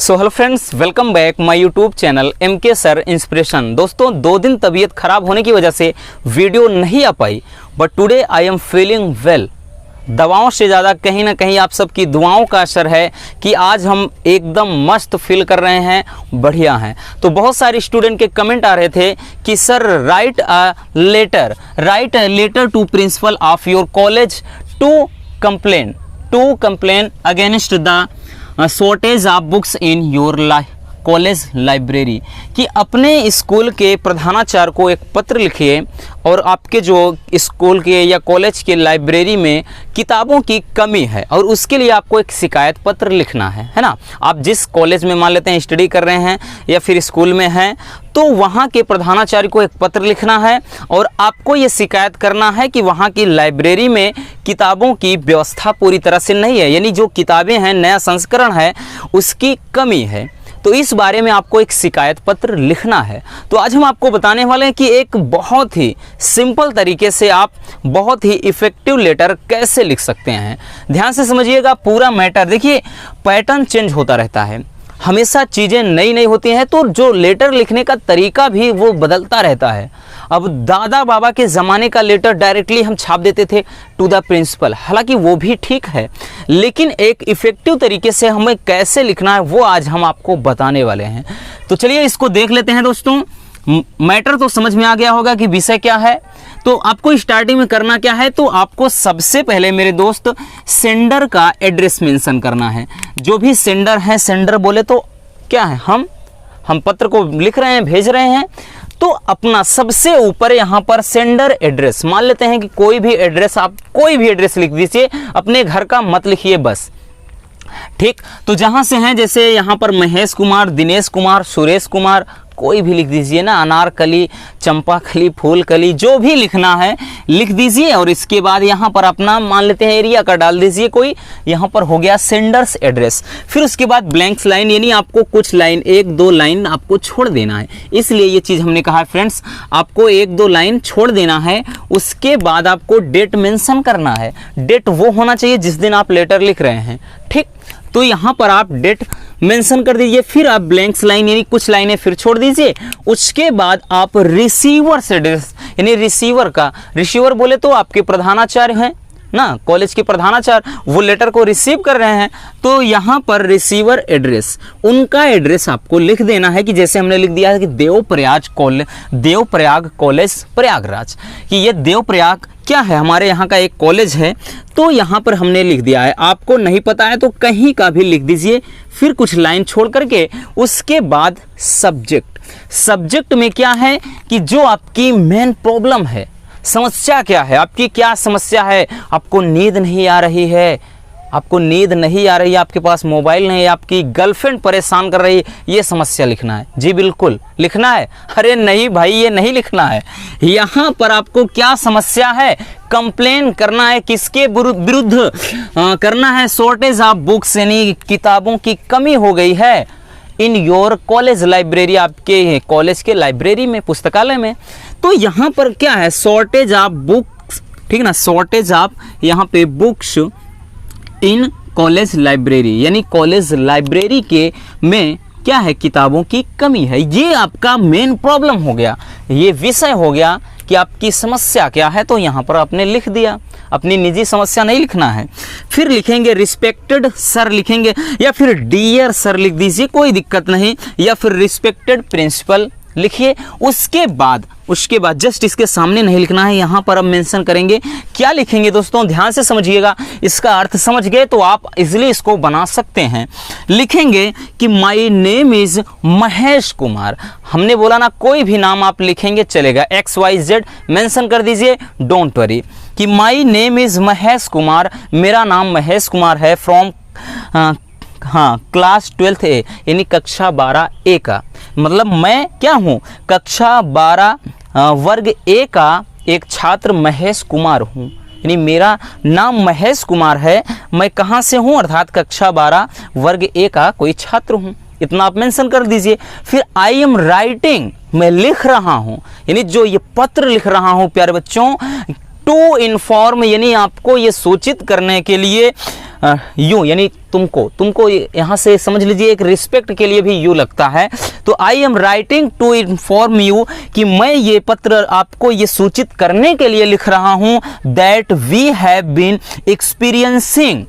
So hello friends, welcome back my YouTube channel MK sir inspiration. दोस्तों 2 दिन तबीयत खराब होने की वजह से वीडियो नहीं आ पाई, but today I am feeling well. दवाओं से ज़्यादा कहीं ना कहीं आप सबकी दुआओं का असर है कि आज हम एकदम मस्त फील कर रहे हैं, बढ़िया हैं। तो बहुत सारे स्टूडेंट के कमेंट आ रहे थे कि sir write a letter to principal of your college to complain against the shortage of books in your college library, कि अपने स्कूल के प्रधानाचार्य को एक पत्र लिखिए और आपके जो स्कूल के या कॉलेज के लाइब्रेरी में किताबों की कमी है और उसके लिए आपको एक शिकायत पत्र लिखना है ना। आप जिस कॉलेज में मान लेते हैं स्टडी कर रहे हैं या फिर स्कूल में हैं, तो वहाँ के प्रधानाचार्य को एक पत्र लिखना है और आपको ये शिकायत करना है कि वहाँ की लाइब्रेरी में किताबों की व्यवस्था पूरी तरह से नहीं है, यानी जो किताबें हैं, नया संस्करण है, उसकी कमी है। तो इस बारे में आपको एक शिकायत पत्र लिखना है। तो आज हम आपको बताने वाले हैं कि एक बहुत ही सिंपल तरीके से आप बहुत ही इफ़ेक्टिव लेटर कैसे लिख सकते हैं। ध्यान से समझिएगा पूरा मैटर। देखिए, पैटर्न चेंज होता रहता है, हमेशा चीज़ें नई नई होती हैं, तो जो लेटर लिखने का तरीका भी वो बदलता रहता है। अब दादा बाबा के ज़माने का लेटर डायरेक्टली हम छाप देते थे टू द प्रिंसिपल, हालांकि वो भी ठीक है, लेकिन एक इफ़ेक्टिव तरीके से हमें कैसे लिखना है वो आज हम आपको बताने वाले हैं। तो चलिए इसको देख लेते हैं। दोस्तों मैटर तो समझ में आ गया होगा कि विषय क्या है। तो आपको स्टार्टिंग में करना क्या है, तो आपको सबसे पहले मेरे दोस्त सेंडर का एड्रेस मेंशन करना है। जो भी सेंडर है, सेंडर बोले तो क्या है, हम पत्र को लिख रहे हैं, भेज रहे हैं, तो अपना सबसे ऊपर यहाँ पर सेंडर एड्रेस मान लेते हैं कि कोई भी एड्रेस, आप कोई भी एड्रेस लिख दीजिए, अपने घर का मत लिखिए बस, ठीक। तो जहाँ से हैं, जैसे यहाँ पर महेश कुमार, दिनेश कुमार, सुरेश कुमार, कोई भी लिख दीजिए ना, अनारकली, चंपाकली, फूलकली, जो भी लिखना है लिख दीजिए। और इसके बाद यहाँ पर अपना मान लेते हैं एरिया का डाल दीजिए कोई, यहाँ पर हो गया सेंडर्स एड्रेस। फिर उसके बाद ब्लैंक्स लाइन, यानी आपको कुछ लाइन, 1-2 लाइन आपको छोड़ देना है, इसलिए ये चीज़ हमने कहा है फ्रेंड्स, आपको 1-2 लाइन छोड़ देना है। उसके बाद आपको डेट मेंशन करना है। डेट वो होना चाहिए जिस दिन आप लेटर लिख रहे हैं, ठीक। तो यहाँ पर आप डेट मेंशन कर दीजिए, फिर आप ब्लैंक्स लाइन यानी कुछ लाइनें फिर छोड़ दीजिए। उसके बाद आप रिसीवर से एड्रेस, यानी रिसीवर बोले तो आपके प्रधानाचार्य हैं ना, कॉलेज के प्रधानाचार्य, वो लेटर को रिसीव कर रहे हैं, तो यहाँ पर रिसीवर एड्रेस, उनका एड्रेस आपको लिख देना है। कि जैसे हमने लिख दिया है कि देवप्रयाग कॉलेज प्रयागराज, कि ये देवप्रयाग क्या है, हमारे यहाँ का एक कॉलेज है, तो यहाँ पर हमने लिख दिया है। आपको नहीं पता है तो कहीं का भी लिख दीजिए, फिर कुछ लाइन छोड़ करके। उसके बाद सब्जेक्ट में क्या है कि जो आपकी मेन प्रॉब्लम है, समस्या क्या है, आपकी क्या समस्या है, आपको नींद नहीं आ रही है, आपके पास मोबाइल नहीं है, आपकी गर्लफ्रेंड परेशान कर रही है, ये समस्या लिखना है। जी बिल्कुल लिखना है। अरे नहीं भाई, ये नहीं लिखना है। यहाँ पर आपको क्या समस्या है, कंप्लेन करना है, किसके विरुद्ध करना है, शॉर्टेज ऑफ बुक्स, यानी किताबों की कमी हो गई है इन योर कॉलेज लाइब्रेरी, आपके कॉलेज के लाइब्रेरी में, पुस्तकालय में। तो यहाँ पर क्या है, शॉर्टेज ऑफ बुक्स, ठीक ना, शॉर्टेज ऑफ यहाँ पे बुक्स इन कॉलेज लाइब्रेरी, यानी कॉलेज लाइब्रेरी के में क्या है, किताबों की कमी है। ये आपका मेन प्रॉब्लम हो गया, ये विषय हो गया कि आपकी समस्या क्या है। तो यहाँ पर आपने लिख दिया, अपनी निजी समस्या नहीं लिखना है। फिर लिखेंगे रिस्पेक्टेड सर लिखेंगे, या फिर डियर सर लिख दीजिए, कोई दिक्कत नहीं, या फिर रिस्पेक्टेड प्रिंसिपल लिखिए। उसके बाद जस्ट इसके सामने नहीं लिखना है, यहाँ पर अब मेंशन करेंगे। क्या लिखेंगे दोस्तों, ध्यान से समझिएगा, इसका अर्थ समझ गए तो आप इजीली इसको बना सकते हैं। लिखेंगे कि my name is Mahesh Kumar. हमने बोला ना, कोई भी नाम आप लिखेंगे चलेगा, XYZ मेंशन कर दीजिए, डोंट वरी, कि my name is Mahesh Kumar, मेरा नाम महेश कुमार है, फ्रॉम क्लास 12 A, यानी कक्षा 12 A का, मतलब मैं क्या हूँ, कक्षा 12 वर्ग A का एक छात्र महेश कुमार हूँ, यानी मेरा नाम महेश कुमार है, मैं कहाँ से हूँ, अर्थात कक्षा 12 वर्ग A का कोई छात्र हूँ। इतना आप मेंशन कर दीजिए। फिर आई एम राइटिंग, मैं लिख रहा हूँ, यानी जो ये पत्र लिख रहा हूँ प्यारे बच्चों, टू इन्फॉर्म, यानी आपको ये सूचित करने के लिए यू यानी तुमको यहाँ से समझ लीजिए एक रिस्पेक्ट के लिए भी यू लगता है। तो I am writing to inform you कि मैं ये पत्र आपको ये सूचित करने के लिए लिख रहा हूँ that we have been experiencing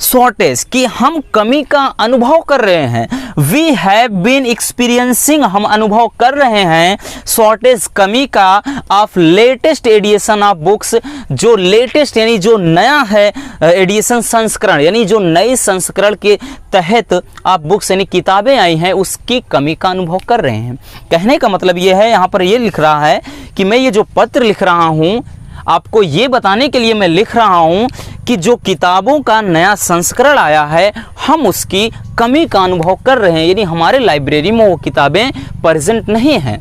shortage, कि हम कमी का अनुभव कर रहे हैं। वी हैव बीन एक्सपीरियंसिंग, हम अनुभव कर रहे हैं शॉर्टेज, कमी का of latest edition of books, जो लेटेस्ट यानी जो नया है एडिशन संस्करण यानी जो नई संस्करण के तहत आप बुक्स यानी किताबें आई हैं उसकी कमी का अनुभव कर रहे हैं। कहने का मतलब ये है, यहाँ पर ये लिख रहा है कि मैं ये जो पत्र लिख रहा हूँ आपको ये बताने के लिए मैं लिख रहा हूँ कि जो किताबों का नया संस्करण आया है हम उसकी कमी का अनुभव कर रहे हैं, यानी हमारे लाइब्रेरी में वो किताबें प्रेजेंट नहीं हैं।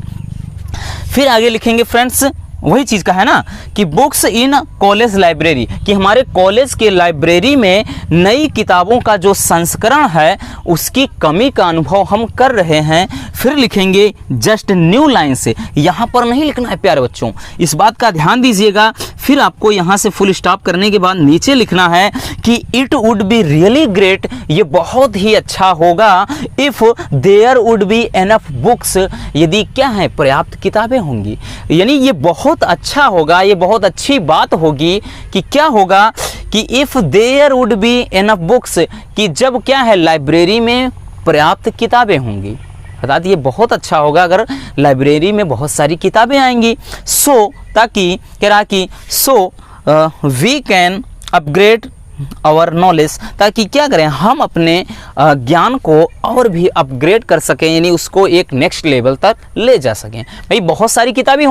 फिर आगे लिखेंगे फ्रेंड्स, वही चीज़ का है ना कि बुक्स इन कॉलेज लाइब्रेरी, कि हमारे कॉलेज के लाइब्रेरी में नई किताबों का जो संस्करण है उसकी कमी का अनुभव हम कर रहे हैं। फिर लिखेंगे जस्ट न्यू लाइन से, यहाँ पर नहीं लिखना है प्यारे बच्चों, इस बात का ध्यान दीजिएगा। फिर आपको यहाँ से फुल स्टॉप करने के बाद नीचे लिखना है कि it would be really great, ये बहुत ही अच्छा होगा, if there would be enough books, यदि क्या है पर्याप्त किताबें होंगी। यानी ये बहुत अच्छा होगा, ये बहुत अच्छी बात होगी कि क्या होगा कि if there would be enough books, कि जब क्या है लाइब्रेरी में पर्याप्त किताबें होंगी। बता दिए बहुत अच्छा होगा अगर लाइब्रेरी में बहुत सारी किताबें आएंगी। सो ताकि कह रहा कि so we can upgrade our knowledge, ताकि क्या करें हम अपने ज्ञान को और भी अपग्रेड कर सकें, यानी उसको एक नेक्स्ट लेवल तक ले जा सकें। भाई बहुत सारी किताबें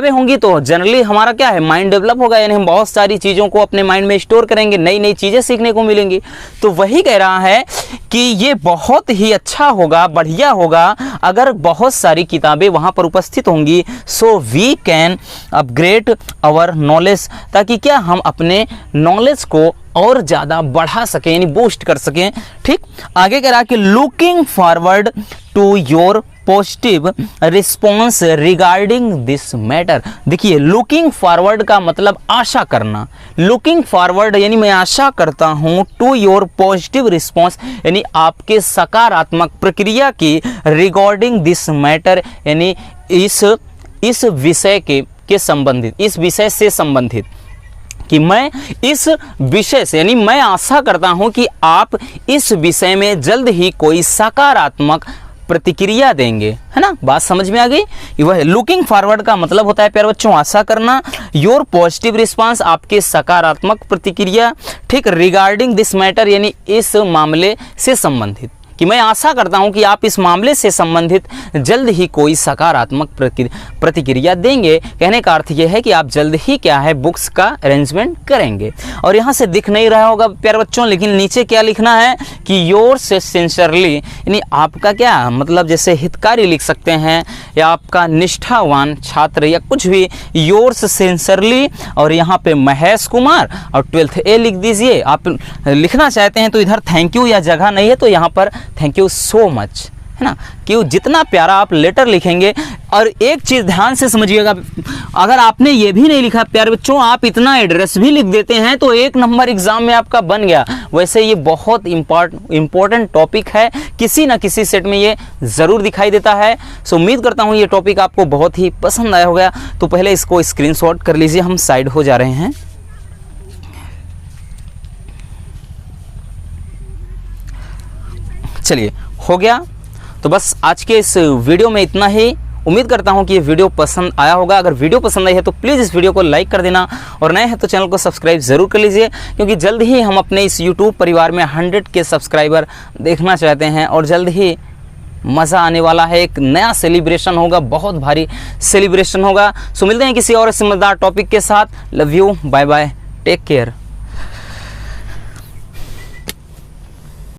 होंगी तो जनरली हमारा क्या है माइंड डेवलप होगा, यानी हम बहुत सारी चीज़ों को अपने माइंड में स्टोर करेंगे, नई नई चीज़ें सीखने को मिलेंगी। तो वही कह रहा है कि ये बहुत ही अच्छा होगा, बढ़िया होगा अगर बहुत सारी किताबें वहाँ पर उपस्थित होंगी। So we can upgrade our knowledge, ताकि क्या हम अपने नॉलेज को और ज़्यादा बढ़ा सकें, यानी बूस्ट कर सकें। ठीक, आगे कह रहा कि looking forward to your positive response regarding this matter. देखिए लुकिंग फॉरवर्ड का मतलब आशा करना, लुकिंग फॉरवर्ड यानी मैं आशा करता हूँ टू योर पॉजिटिव रिस्पॉन्स, यानी आपके सकारात्मक प्रक्रिया की रिगार्डिंग दिस मैटर, यानी इस विषय के संबंधित, इस विषय से संबंधित, कि मैं इस विषय से यानी मैं आशा करता हूं कि आप इस विषय में जल्द ही कोई सकारात्मक प्रतिक्रिया देंगे, है ना। बात समझ में आ गई। वह लुकिंग फॉरवर्ड का मतलब होता है प्यारे बच्चों आशा करना, योर पॉजिटिव रिस्पांस आपके सकारात्मक प्रतिक्रिया, ठीक, रिगार्डिंग दिस मैटर यानी इस मामले से संबंधित, कि मैं आशा करता हूं कि आप इस मामले से संबंधित जल्द ही कोई सकारात्मक प्रतिक्रिया देंगे। कहने का अर्थ यह है कि आप जल्द ही क्या है बुक्स का अरेंजमेंट करेंगे। और यहाँ से दिख नहीं रहा होगा प्यारे बच्चों, लेकिन नीचे क्या लिखना है कि योर से सिंसियरली, यानी आपका क्या मतलब जैसे हितकारी लिख सकते हैं या आपका निष्ठावान छात्र या कुछ भी, योर से सिंसियरली, और यहाँ पे महेश कुमार और 12th A लिख दीजिए। आप लिखना चाहते हैं तो इधर थैंक यू या जगह नहीं है तो यहाँ पर थैंक यू सो मच, है ना, कि जितना प्यारा आप लेटर लिखेंगे। और एक चीज़ ध्यान से समझिएगा, अगर आपने ये भी नहीं लिखा प्यारे बच्चों, आप इतना एड्रेस भी लिख देते हैं तो 1 नंबर एग्जाम में आपका बन गया। वैसे ये बहुत इंपॉर्टेंट टॉपिक है, किसी ना किसी सेट में ये ज़रूर दिखाई देता है। सो उम्मीद करता हूँ ये टॉपिक आपको बहुत ही पसंद आया होगा। तो पहले इसको स्क्रीनशॉट कर लीजिए, हम साइड हो जा रहे हैं। चलिए हो गया। तो बस आज के इस वीडियो में इतना ही। उम्मीद करता हूं कि ये वीडियो पसंद आया होगा। अगर वीडियो पसंद आई है तो प्लीज़ इस वीडियो को लाइक कर देना, और नए हैं तो चैनल को सब्सक्राइब ज़रूर कर लीजिए, क्योंकि जल्द ही हम अपने इस यूट्यूब परिवार में 100 के सब्सक्राइबर देखना चाहते हैं। और जल्द ही मज़ा आने वाला है, एक नया सेलिब्रेशन होगा, बहुत भारी सेलिब्रेशन होगा। सो मिलते हैं किसी और समझदार टॉपिक के साथ। Love you, bye bye, take care.